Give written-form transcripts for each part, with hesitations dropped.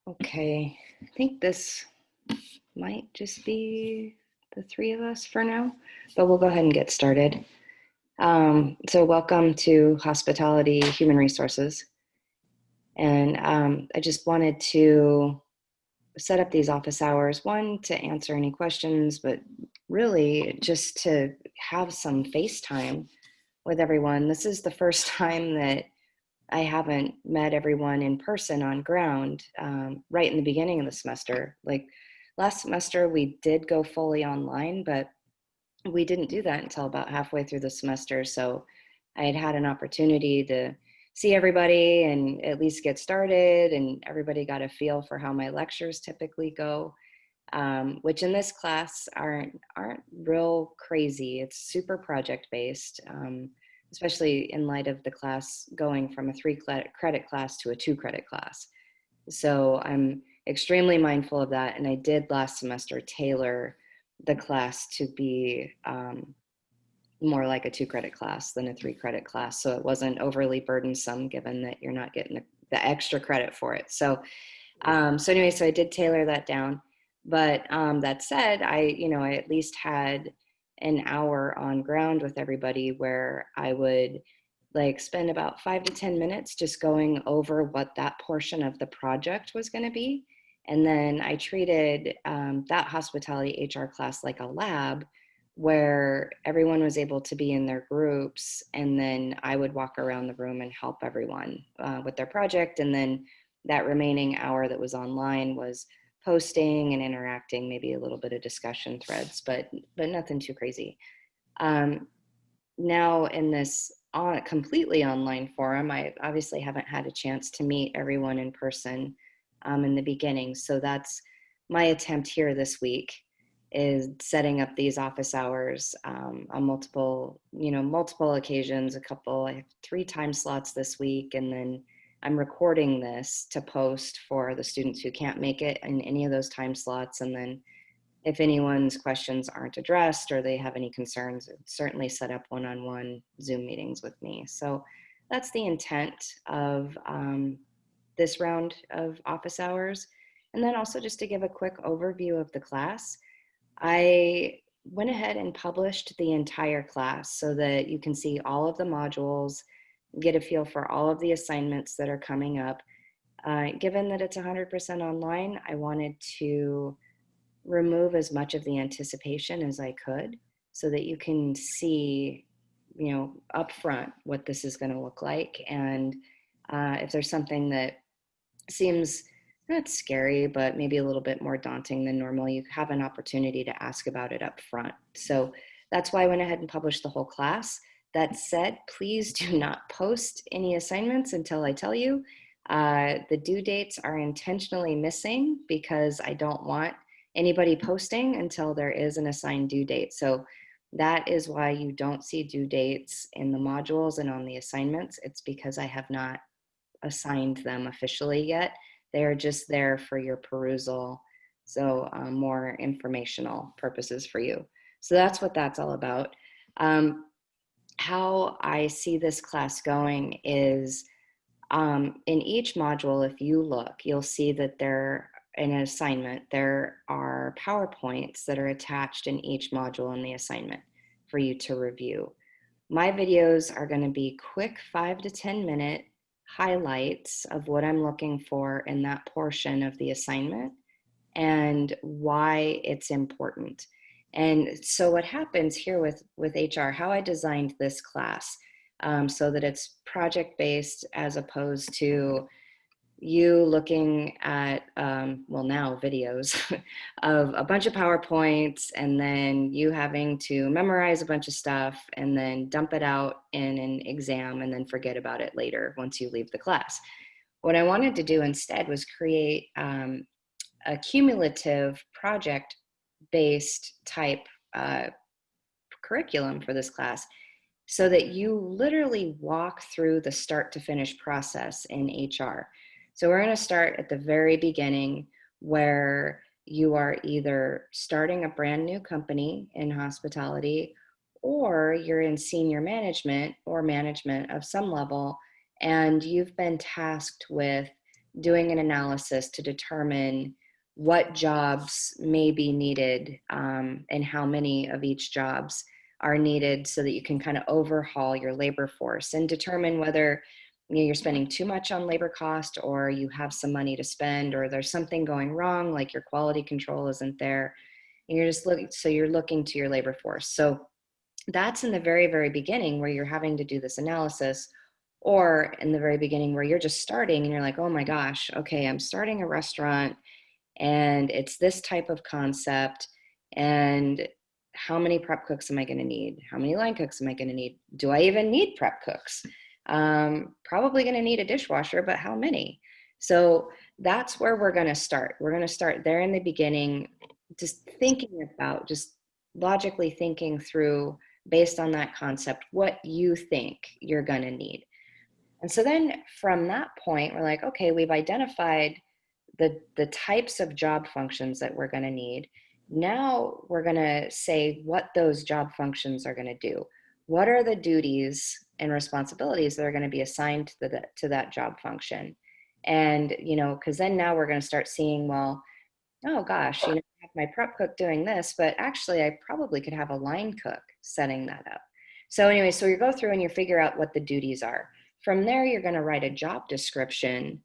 Okay, I think this might just be the three of us for now, but we'll go ahead and get started. So welcome to Hospitality Human Resources. And I just wanted to set up these office hours, one, to answer any questions, but really just to have some FaceTime with everyone. This is the first time that I haven't met everyone in person on ground right in the beginning of the semester. Like last semester, we did go fully online, but we didn't do that until about halfway through the semester. So I had had an opportunity to see everybody and at least get started, and everybody got a feel for how my lectures typically go, which in this class aren't real crazy. It's super project based. Especially in light of the class going from a 3 credit class to a 2 credit class. So I'm extremely mindful of that. And I did last semester tailor the class to be more like a 2 credit class than a 3 credit class. So it wasn't overly burdensome given that you're not getting the extra credit for it. So anyway, so I did tailor that down. But that said, I at least had an hour on ground with everybody where I would like spend about 5 to 10 minutes just going over what that portion of the project was going to be. And then I treated that hospitality HR class like a lab where everyone was able to be in their groups. And then I would walk around the room and help everyone with their project. And then that remaining hour that was online was posting and interacting, maybe a little bit of discussion threads, but nothing too crazy. Now in this completely online forum, I obviously haven't had a chance to meet everyone in person in the beginning. So that's my attempt here this week, is setting up these office hours on multiple occasions. I have 3 time slots this week, and then I'm recording this to post for the students who can't make it in any of those time slots. And then if anyone's questions aren't addressed or they have any concerns, certainly set up one-on-one Zoom meetings with me. So that's the intent of this round of office hours. And then also just to give a quick overview of the class, I went ahead and published the entire class so that you can see all of the modules, get a feel for all of the assignments that are coming up. Given that it's 100% online, I wanted to remove as much of the anticipation as I could so that you can see, up front what this is going to look like. And if there's something that seems not scary, but maybe a little bit more daunting than normal, you have an opportunity to ask about it up front. So that's why I went ahead and published the whole class. That said, please do not post any assignments until I tell you. The due dates are intentionally missing because I don't want anybody posting until there is an assigned due date. So that is why you don't see due dates in the modules and on the assignments. It's because I have not assigned them officially yet. They are just there for your perusal. So more informational purposes for you. So that's what that's all about. How I see this class going is in each module, if you look, you'll see that in an assignment, there are PowerPoints that are attached in each module in the assignment for you to review. My videos are going to be quick 5 to 10 minute highlights of what I'm looking for in that portion of the assignment and why it's important. And so what happens here with HR, how I designed this class, so that it's project-based as opposed to you looking at, now videos of a bunch of PowerPoints and then you having to memorize a bunch of stuff and then dump it out in an exam and then forget about it later once you leave the class. What I wanted to do instead was create a cumulative project-based type curriculum for this class so that you literally walk through the start to finish process in HR. So we're going to start at the very beginning where you are either starting a brand new company in hospitality or you're in senior management or management of some level, and you've been tasked with doing an analysis to determine what jobs may be needed, and how many of each jobs are needed, so that you can kind of overhaul your labor force and determine whether you're spending too much on labor cost, or you have some money to spend, or there's something going wrong, like your quality control isn't there. And you're just looking, so you're looking to your labor force. So that's in the very, very beginning where you're having to do this analysis, or in the very beginning where you're just starting and you're like, oh my gosh, okay, I'm starting a restaurant and it's this type of concept. And how many prep cooks am I going to need? How many line cooks am I going to need? Do I even need prep cooks? Probably going to need a dishwasher, but how many? So that's where we're going to start. We're going to start there in the beginning, just thinking about, just logically thinking through, based on that concept, what you think you're going to need. And so then from that point, we're like, okay, we've identified the types of job functions that we're going to need. Now we're going to say what those job functions are going to do. What are the duties and responsibilities that are going to be assigned to that job function? And, because then now we're going to start seeing, well, oh gosh, I have my prep cook doing this, but actually I probably could have a line cook setting that up. So anyway, so you go through and you figure out what the duties are. From there, you're going to write a job description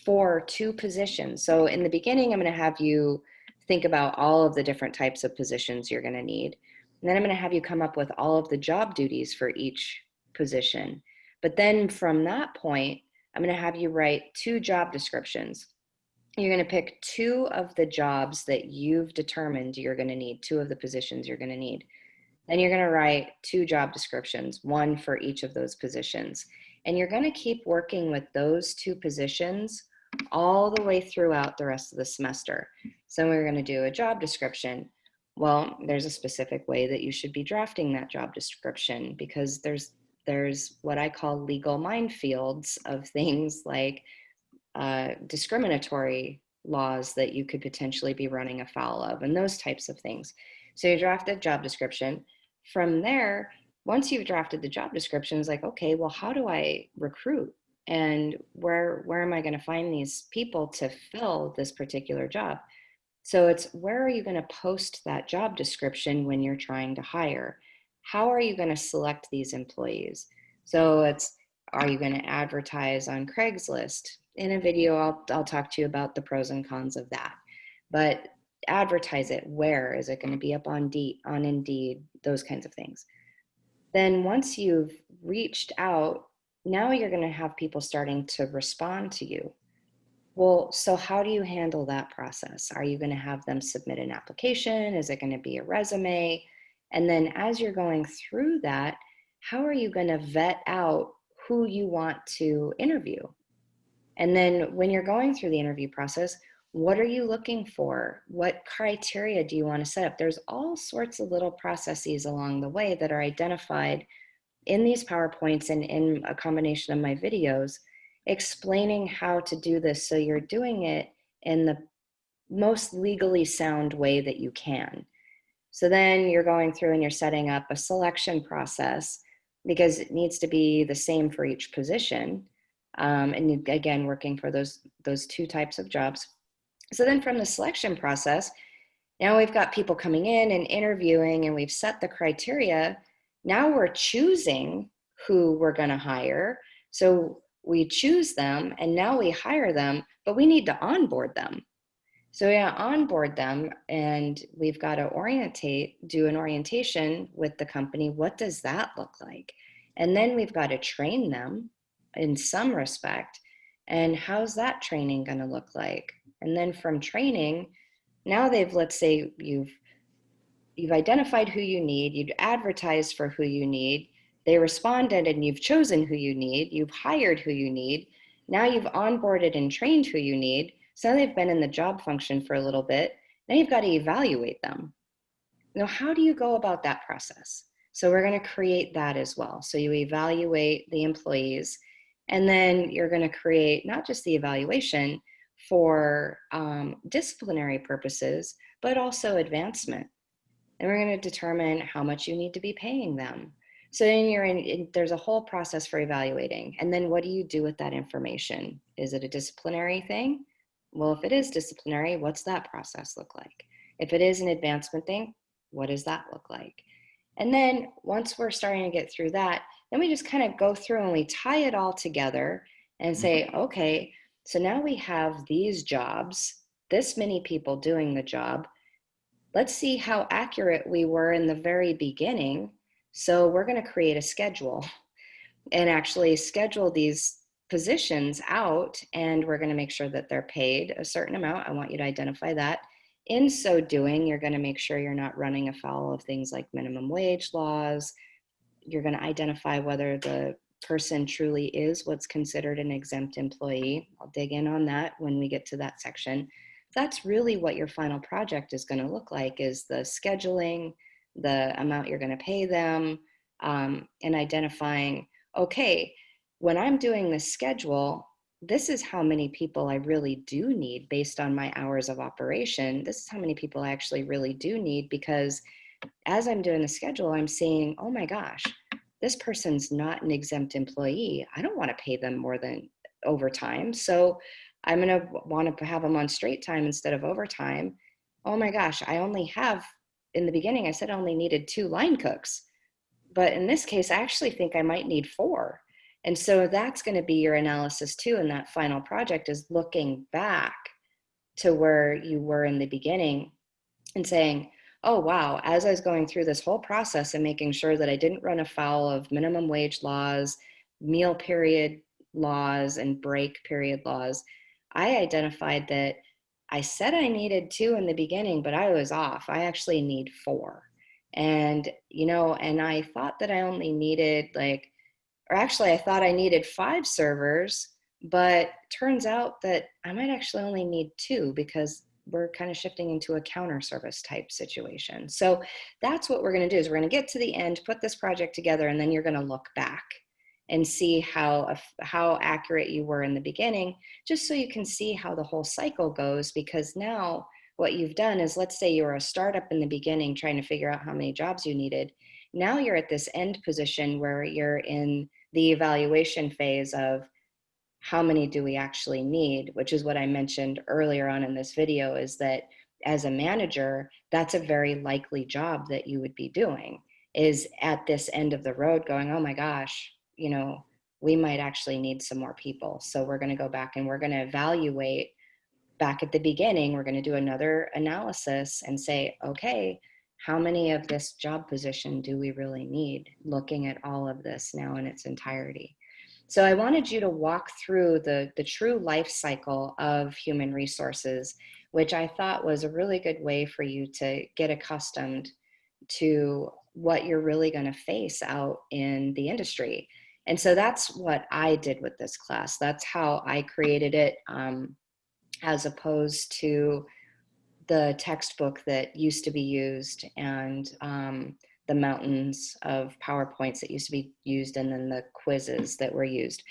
for 2 positions. So in the beginning, I'm going to have you think about all of the different types of positions you're going to need. And then I'm going to have you come up with all of the job duties for each position. But then from that point, I'm going to have you write 2 job descriptions. You're going to pick 2 of the jobs that you've determined you're going to need, 2 of the positions you're going to need. Then you're going to write 2 job descriptions, 1 for each of those positions. And you're going to keep working with those 2 positions all the way throughout the rest of the semester. So we're going to do a job description. Well, there's a specific way that you should be drafting that job description, because there's what I call legal minefields of things like discriminatory laws that you could potentially be running afoul of, and those types of things. So you draft a job description. From there, once you've drafted the job description, it's like, okay, well, how do I recruit? And where am I going to find these people to fill this particular job? So it's, where are you going to post that job description when you're trying to hire? How are you going to select these employees? So it's, are you going to advertise on Craigslist? In a video, I'll talk to you about the pros and cons of that. But advertise it. Where is it going to be? Up on Indeed, those kinds of things. Then once you've reached out, now you're going to have people starting to respond to you. Well, so how do you handle that process? Are you going to have them submit an application? Is it going to be a resume? And then as you're going through that, how are you going to vet out who you want to interview? And then when you're going through the interview process, what are you looking for? What criteria do you want to set up? There's all sorts of little processes along the way that are identified in these PowerPoints and in a combination of my videos, explaining how to do this so you're doing it in the most legally sound way that you can. So then you're going through and you're setting up a selection process, because it needs to be the same for each position. And again, working for those 2 types of jobs. So then from the selection process, now we've got people coming in and interviewing, and we've set the criteria. Now we're choosing who we're going to hire. So we choose them and now we hire them, but we need to onboard them. So yeah, onboard them, and we've got to do an orientation with the company. What does that look like? And then we've got to train them in some respect. And how's that training going to look like? And then from training, now let's say you've identified who you need, you've advertised for who you need, they responded and you've chosen who you need, you've hired who you need, now you've onboarded and trained who you need, so they've been in the job function for a little bit, now you've got to evaluate them. Now, how do you go about that process? So we're going to create that as well. So you evaluate the employees, and then you're going to create not just the evaluation for disciplinary purposes, but also advancement. And we're going to determine how much you need to be paying them. So then there's a whole process for evaluating. And then what do you do with that information? Is it a disciplinary thing? Well, if it is disciplinary, what's that process look like? If it is an advancement thing, what does that look like? And then once we're starting to get through that, then we just kind of go through and we tie it all together and say, okay, so now we have these jobs, this many people doing the job. Let's see how accurate we were in the very beginning. So we're going to create a schedule and actually schedule these positions out, and we're going to make sure that they're paid a certain amount. I want you to identify that. In so doing, you're going to make sure you're not running afoul of things like minimum wage laws. You're going to identify whether the person truly is what's considered an exempt employee. I'll dig in on that when we get to that section. That's really what your final project is going to look like, is the scheduling, the amount you're going to pay them, and identifying, okay, when I'm doing this schedule, this is how many people I really do need based on my hours of operation. This is how many people I actually really do need, because as I'm doing the schedule, I'm seeing, oh my gosh, this person's not an exempt employee. I don't want to pay them more than overtime. So I'm going to want to have them on straight time instead of overtime. Oh my gosh, I only have, in the beginning, I said I only needed 2 line cooks. But in this case, I actually think I might need 4. And so that's going to be your analysis too. In that final project is looking back to where you were in the beginning and saying, oh, wow, as I was going through this whole process and making sure that I didn't run afoul of minimum wage laws, meal period laws, and break period laws, I identified that I said I needed 2 in the beginning, but I was off. I actually need 4. And, and I thought that I only needed or actually I thought I needed 5 servers, but turns out that I might actually only need 2, because we're kind of shifting into a counter service type situation. So that's what we're going to do, is we're going to get to the end, put this project together, and then you're going to look back and see how accurate you were in the beginning, just so you can see how the whole cycle goes. Because now what you've done is, let's say you were a startup in the beginning trying to figure out how many jobs you needed. Now you're at this end position where you're in the evaluation phase of how many do we actually need, which is what I mentioned earlier on in this video, is that as a manager, that's a very likely job that you would be doing, is at this end of the road going, oh my gosh, we might actually need some more people. So we're going to go back and we're going to evaluate back at the beginning. We're going to do another analysis and say, okay, how many of this job position do we really need, looking at all of this now in its entirety. So I wanted you to walk through the true life cycle of human resources, which I thought was a really good way for you to get accustomed to what you're really going to face out in the industry. And so that's what I did with this class. That's how I created it, as opposed to the textbook that used to be used, and the mountains of PowerPoints that used to be used, and then the quizzes that were used.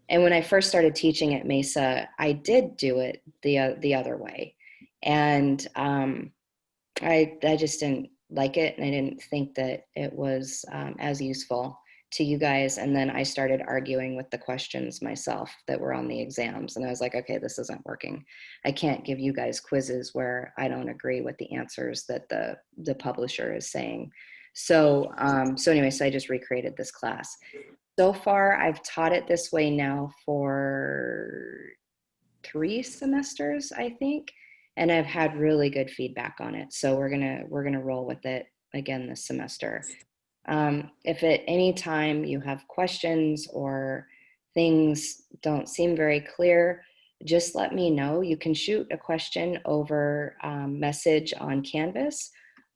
And when I first started teaching at Mesa, I did do it the other way. And I just didn't like it, and I didn't think that it was as useful to you guys. And then I started arguing with the questions myself that were on the exams, and I was like, okay, this isn't working. I can't give you guys quizzes where I don't agree with the answers that the publisher is saying. So anyway, so I just recreated this class. So far, I've taught it this way now for 3 semesters, I think, and I've had really good feedback on it. So we're gonna roll with it again this semester. If at any time you have questions or things don't seem very clear, just let me know. You can shoot a question over message on Canvas,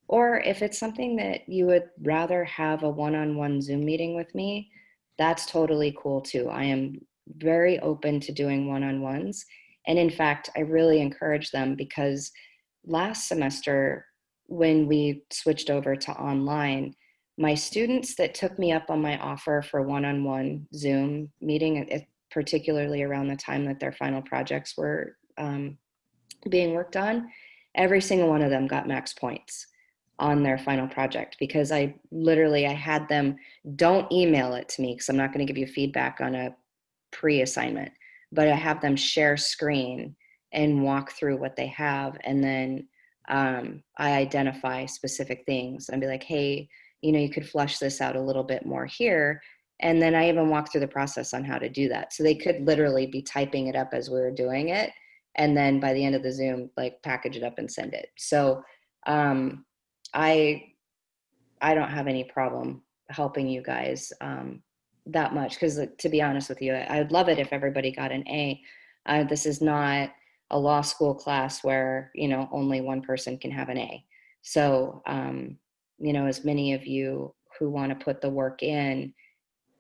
or if it's something that you would rather have a one-on-one Zoom meeting with me, that's totally cool too. I am very open to doing one-on-ones. And in fact, I really encourage them, because last semester, when we switched over to online, my students that took me up on my offer for one-on-one Zoom meeting, particularly around the time that their final projects were being worked on, every single one of them got max points. on their final project, because I had them, don't email it to me because I'm not going to give you feedback on a pre-assignment, but I have them share screen and walk through what they have. And then I identify specific things and be like, hey, you could flush this out a little bit more here. And then I even walk through the process on how to do that. So they could literally be typing it up as we were doing it. And then by the end of the Zoom, like package it up and send it. So um, I I don't have any problem helping you guys that much, because to be honest with you, I would love it if everybody got an A. This is not a law school class where only one person can have an A. So as many of you who want to put the work in,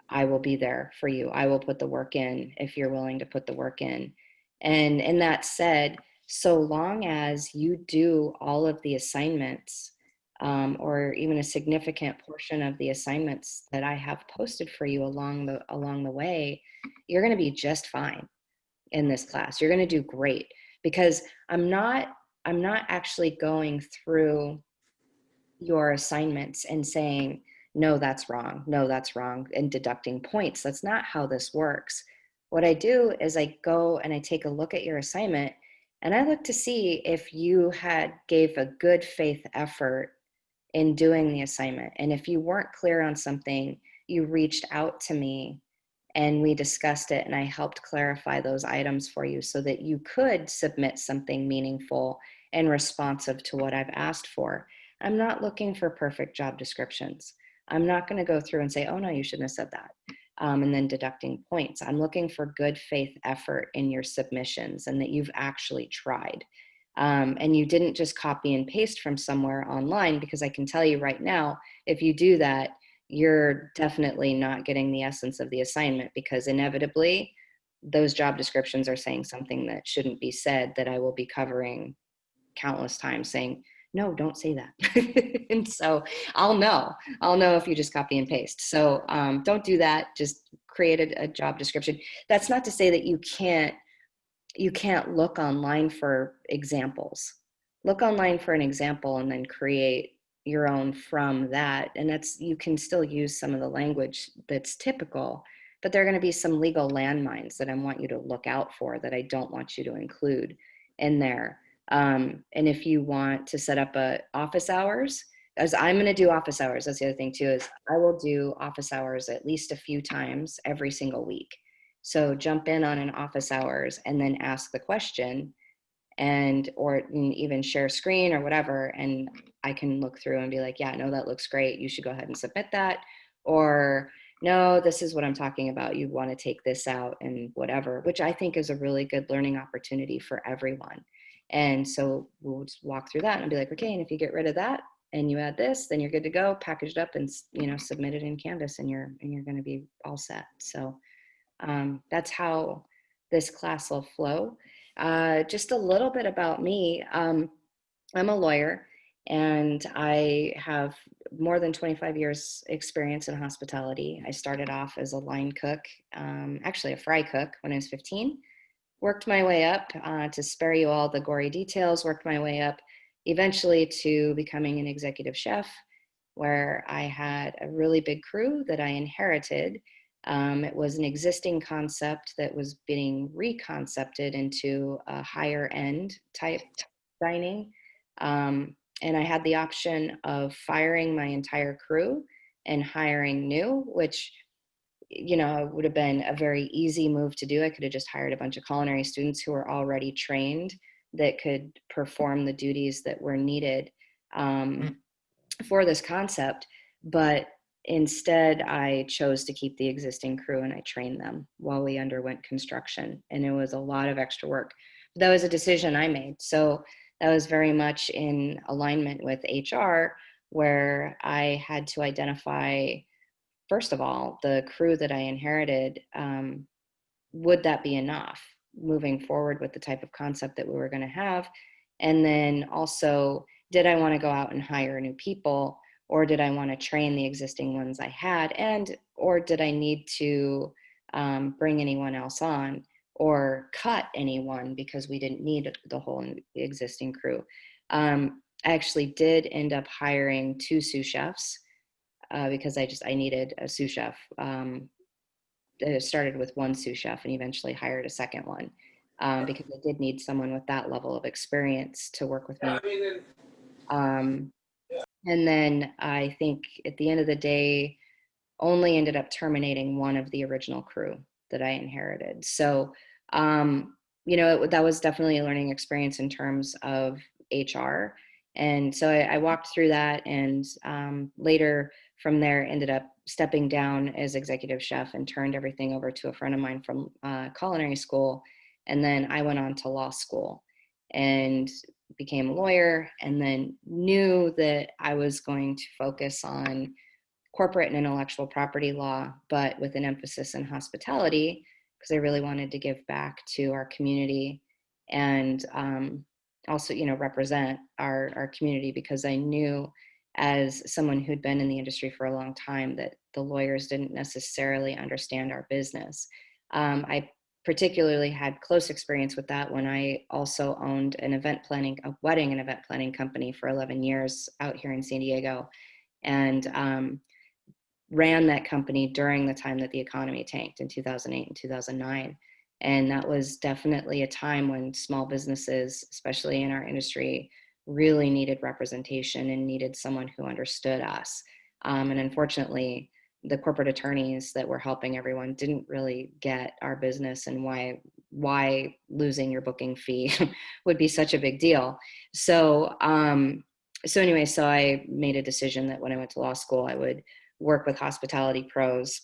I will be there for you. I will put the work in if you're willing to put the work in. And that said, so long as you do all of the assignments, or even a significant portion of the assignments that I have posted for you along the way, you're going to be just fine in this class. You're going to do great, because I'm not actually going through your assignments and saying, no, that's wrong, no, that's wrong, and deducting points. That's not how this works. What I do is I go and I take a look at your assignment, and I look to see if you gave a good faith effort in doing the assignment. And if you weren't clear on something, you reached out to me and we discussed it, and I helped clarify those items for you so that you could submit something meaningful and responsive to what I've asked for. I'm not looking for perfect job descriptions. I'm not going to go through and say, oh no, you shouldn't have said that, and then deducting points. I'm looking for good faith effort in your submissions and that you've actually tried. And you didn't just copy and paste from somewhere online, because I can tell you right now, if you do that, you're definitely not getting the essence of the assignment, because inevitably those job descriptions are saying something that shouldn't be said, that I will be covering countless times, saying, no, don't say that. And so I'll know if you just copy and paste. So don't do that. Just create a job description. That's not to say that you can't look online for examples. Look online for an example and then create your own from that. And you can still use some of the language that's typical, but there are going to be some legal landmines that I want you to look out for, that I don't want you to include in there. And if you want to set up office hours, as I'm going to do office hours, that's the other thing too, is I will do office hours at least a few times every single week. So jump in on an office hours and then ask the question, or even share screen or whatever. And I can look through and be like, yeah, no, that looks great. You should go ahead and submit that. Or no, this is what I'm talking about. You want to take this out and whatever, which I think is a really good learning opportunity for everyone. And so we'll just walk through that and be like, okay, and if you get rid of that and you add this, then you're good to go, package it up and, submit it in Canvas, and you're going to be all set. So that's how this class will flow. Just a little bit about me. I'm a lawyer, and I have more than 25 years experience in hospitality. I started off as a line cook, actually a fry cook, when I was 15. Worked my way up, to spare you all the gory details, worked my way up eventually to becoming an executive chef, where I had a really big crew that I inherited. It was an existing concept that was being reconcepted into a higher end type dining. And I had the option of firing my entire crew and hiring new, which would have been a very easy move to do. I could have just hired a bunch of culinary students who were already trained, that could perform the duties that were needed for this concept. But instead, I chose to keep the existing crew, and I trained them while we underwent construction. And it was a lot of extra work. That was a decision I made. So that was very much in alignment with HR, where I had to identify, first of all, the crew that I inherited. Would that be enough moving forward with the type of concept that we were going to have? And then also, did I want to go out and hire new people, or did I want to train the existing ones I had? Or did I need to bring anyone else on, or cut anyone because we didn't need the whole existing crew? I actually did end up hiring 2 sous chefs because I needed a sous chef. It started with 1 sous chef and eventually hired a second one because I did need someone with that level of experience to work with me. Um, and then I think at the end of the day, only ended up terminating one of the original crew that I inherited. So, that was definitely a learning experience in terms of HR. And so I walked through that, and later from there ended up stepping down as executive chef and turned everything over to a friend of mine from culinary school. And then I went on to law school and became a lawyer, and then knew that I was going to focus on corporate and intellectual property law, but with an emphasis in hospitality, because I really wanted to give back to our community and also, represent our community, because I knew as someone who'd been in the industry for a long time that the lawyers didn't necessarily understand our business. I particularly had close experience with that when I also owned a wedding and event planning company for 11 years out here in San Diego. And ran that company during the time that the economy tanked in 2008 and 2009. And that was definitely a time when small businesses, especially in our industry, really needed representation and needed someone who understood us. And unfortunately, the corporate attorneys that were helping everyone didn't really get our business and why losing your booking fee would be such a big deal. So so I made a decision that when I went to law school, I would work with hospitality pros.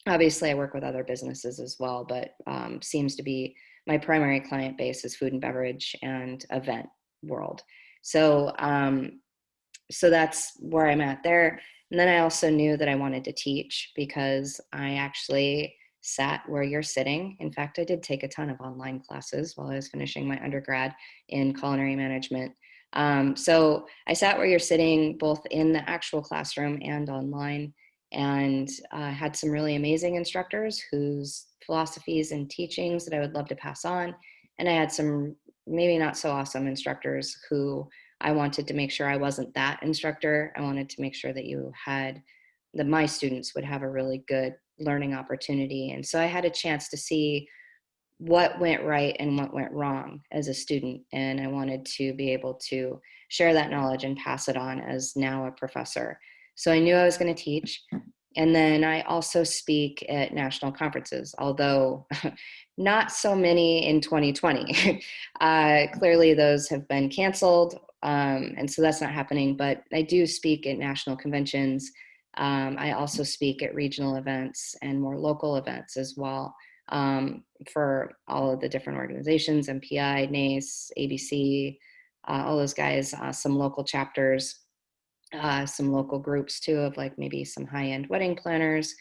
Obviously, I work with other businesses as well, but seems to be my primary client base is food and beverage and event world. So, so that's where I'm at there. And then I also knew that I wanted to teach, because I actually sat where you're sitting. In fact, I did take a ton of online classes while I was finishing my undergrad in culinary management. So I sat where you're sitting, both in the actual classroom and online, and had some really amazing instructors whose philosophies and teachings that I would love to pass on. And I had some maybe not so awesome instructors who I wanted to make sure I wasn't that instructor. I wanted to make sure that my students would have a really good learning opportunity. And so I had a chance to see what went right and what went wrong as a student. And I wanted to be able to share that knowledge and pass it on as now a professor. So I knew I was going to teach. And then I also speak at national conferences, although not so many in 2020. Clearly, those have been canceled. And so that's not happening. But I do speak at national conventions. I also speak at regional events and more local events as well, for all of the different organizations, MPI, NACE, ABC, all those guys, some local chapters, some local groups too, of like maybe some high-end wedding planners.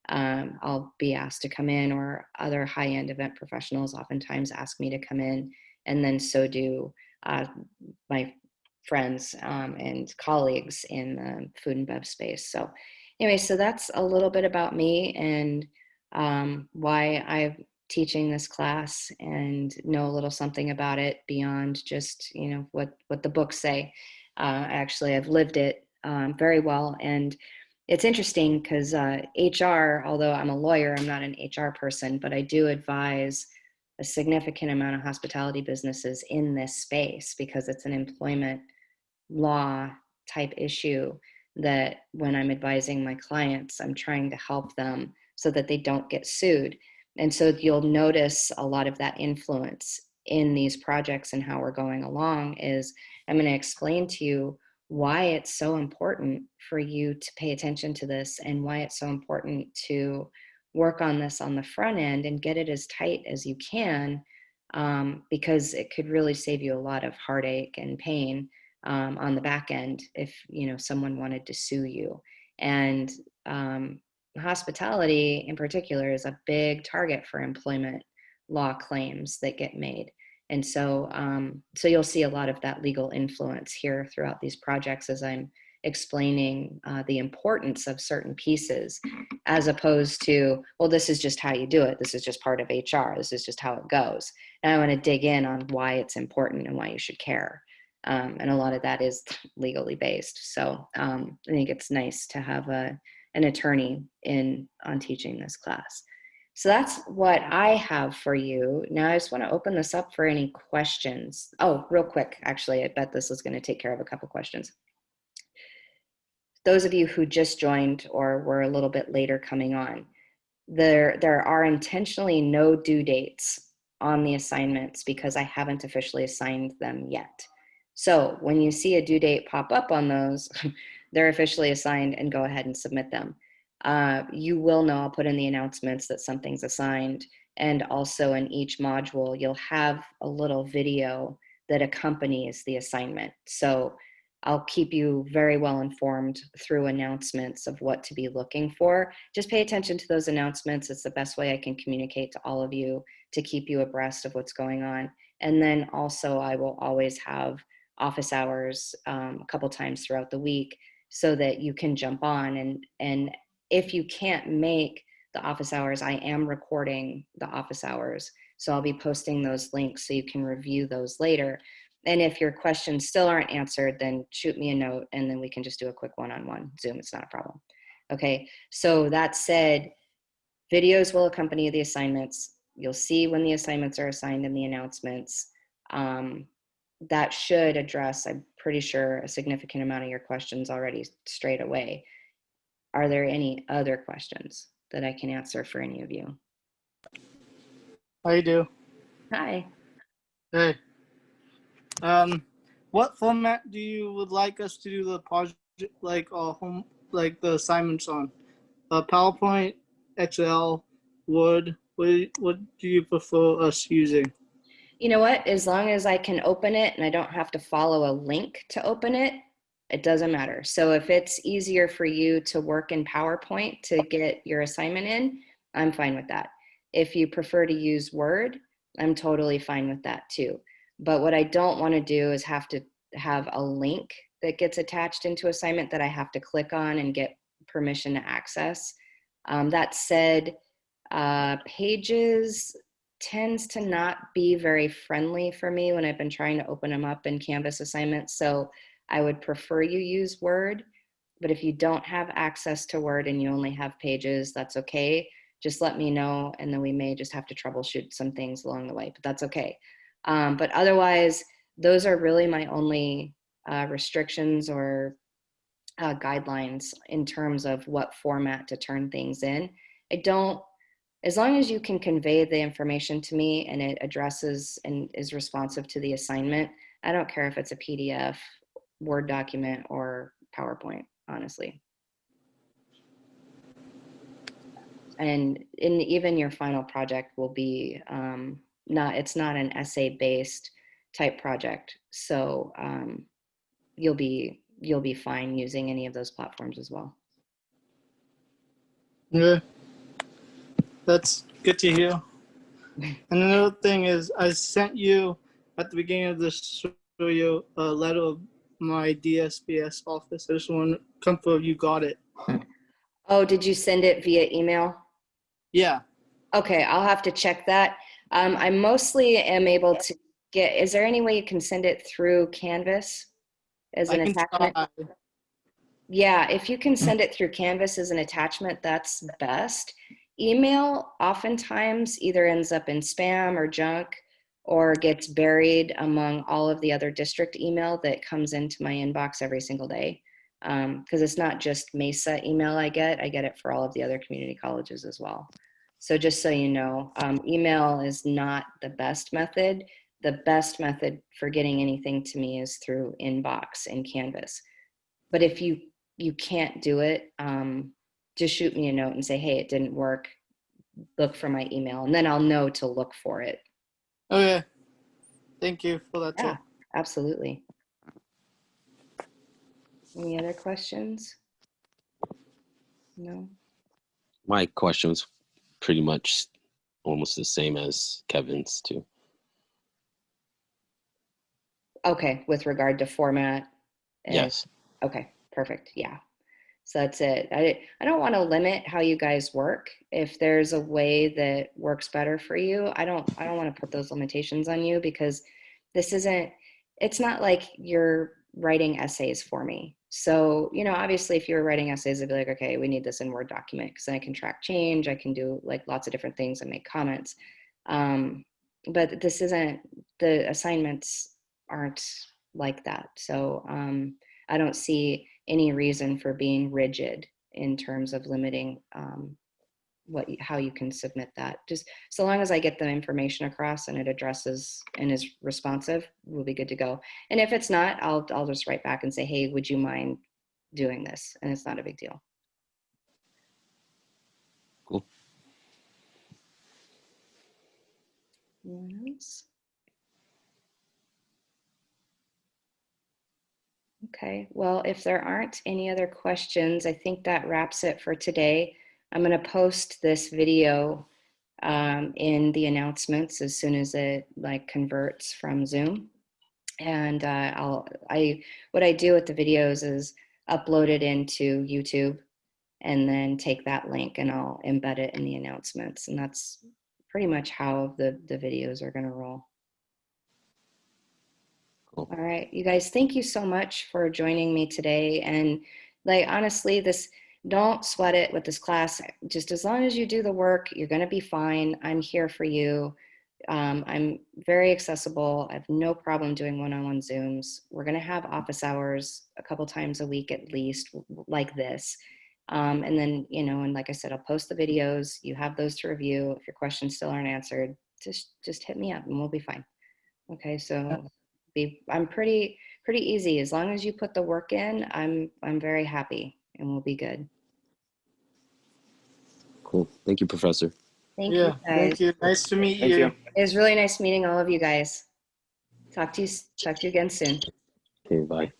I'll be asked to come in, or other high-end event professionals oftentimes ask me to come in, and then so do my friends and colleagues in the food and bev space. So anyway, so that's a little bit about me and why I'm teaching this class, and know a little something about it beyond just, what the books say. Actually, I've lived it very well. And it's interesting because HR, although I'm a lawyer, I'm not an HR person, but I do advise a significant amount of hospitality businesses in this space, because it's an employment law type issue that when I'm advising my clients, I'm trying to help them so that they don't get sued. And so you'll notice a lot of that influence in these projects and how we're going along is I'm going to explain to you why it's so important for you to pay attention to this, and why it's so important to work on this on the front end and get it as tight as you can, because it could really save you a lot of heartache and pain on the back end if someone wanted to sue you. And hospitality in particular is a big target for employment law claims that get made. And so so you'll see a lot of that legal influence here throughout these projects as I'm explaining the importance of certain pieces, as opposed to, well, this is just how you do it, this is just part of HR, this is just how it goes. And I want to dig in on why it's important and why you should care. And a lot of that is legally based. So I think it's nice to have an attorney in on teaching this class. So that's what I have for you. Now I just want to open this up for any questions. Oh, real quick, actually, I bet this is going to take care of a couple questions. Those of you who just joined or were a little bit later coming on, there are intentionally no due dates on the assignments because I haven't officially assigned them yet. So when you see a due date pop up on those, they're officially assigned, and go ahead and submit them. You will know, I'll put in the announcements that something's assigned, and also in each module, you'll have a little video that accompanies the assignment. So I'll keep you very well informed through announcements of what to be looking for. Just pay attention to those announcements. It's the best way I can communicate to all of you to keep you abreast of what's going on. And then also I will always have office hours a couple times throughout the week so that you can jump on. And if you can't make the office hours, I am recording the office hours. So I'll be posting those links so you can review those later. And if your questions still aren't answered, then shoot me a note and then we can just do a quick one-on-one Zoom. It's not a problem. Okay, so that said, videos will accompany the assignments. You'll see when the assignments are assigned in the announcements. That should address, I'm pretty sure, a significant amount of your questions already straight away. Are there any other questions that I can answer for any of you? I do. Hi. Hey. What format do you would like us to do the project, like the assignments on? PowerPoint, Excel, Word. What do you prefer us using? You know what? As long as I can open it and I don't have to follow a link to open it, it doesn't matter. So if it's easier for you to work in PowerPoint to get your assignment in, I'm fine with that. If you prefer to use Word, I'm totally fine with that too. But what I don't want to do is have to have a link that gets attached into assignment that I have to click on and get permission to access. That said, Pages tends to not be very friendly for me when I've been trying to open them up in Canvas assignments. So I would prefer you use Word, but if you don't have access to Word and you only have Pages, that's okay. Just let me know, and then we may just have to troubleshoot some things along the way, but that's okay. But otherwise, those are really my only restrictions or guidelines in terms of what format to turn things in. I don't, as long as you can convey the information to me and it addresses and is responsive to the assignment, I don't care if it's a PDF, Word document, or PowerPoint, honestly. And even your final project will be it's not an essay-based type project. So you'll be fine using any of those platforms as well. Yeah, that's good to hear. And another thing is, I sent you at the beginning of this video a letter of my DSPS office. I just want to confirm you got it. Oh, did you send it via email? Yeah. Okay, I'll have to check that. I mostly am able to get, is there any way you can send it through Canvas as an attachment? Try. Yeah, if you can send it through Canvas as an attachment, that's best. Email oftentimes either ends up in spam or junk or gets buried among all of the other district email that comes into my inbox every single day. Because it's not just Mesa email I get it for all of the other community colleges as well. So just so you know, email is not the best method. The best method for getting anything to me is through inbox in Canvas. But if you can't do it, just shoot me a note and say, hey, it didn't work. Look for my email, and then I'll know to look for it. Okay. Thank you for that. Yeah, absolutely. Any other questions? No? My question was pretty much almost the same as Kevin's too. Okay, with regard to format? Yes. Okay, perfect, yeah. So that's it. I don't want to limit how you guys work. If there's a way that works better for you, I don't want to put those limitations on you because this isn't, it's not like you're writing essays for me. So, you know, obviously if you were writing essays, I'd be like, okay, we need this in Word document because I can track change. I can do like lots of different things and make comments. But this isn't, the assignments aren't like that. So I don't see any reason for being rigid in terms of limiting how you can submit that. Just so long as I get the information across and it addresses and is responsive, we'll be good to go. And if it's not, I'll just write back and say, hey, would you mind doing this? And it's not a big deal. Cool. Anyone else? Okay, well, if there aren't any other questions, I think that wraps it for today. I'm going to post this video in the announcements as soon as it like converts from Zoom. And what I do with the videos is upload it into YouTube and then take that link and I'll embed it in the announcements. And that's pretty much how the videos are going to roll. Cool. All right, you guys, thank you so much for joining me today. And like, honestly, don't sweat it with this class. Just as long as you do the work, you're going to be fine. I'm here for you. I'm very accessible. I have no problem doing one-on-one Zooms. We're going to have office hours a couple times a week at least, like this. And then, you know, and like I said, I'll post the videos. You have those to review. If your questions still aren't answered, just hit me up and we'll be fine. Okay, so I'm pretty easy. As long as you put the work in, I'm very happy and we'll be good. Cool. Thank you, Professor. Thank you guys. Thank you. Nice to meet Thank you. It was really nice meeting all of you guys. Talk to you again soon. Okay, bye.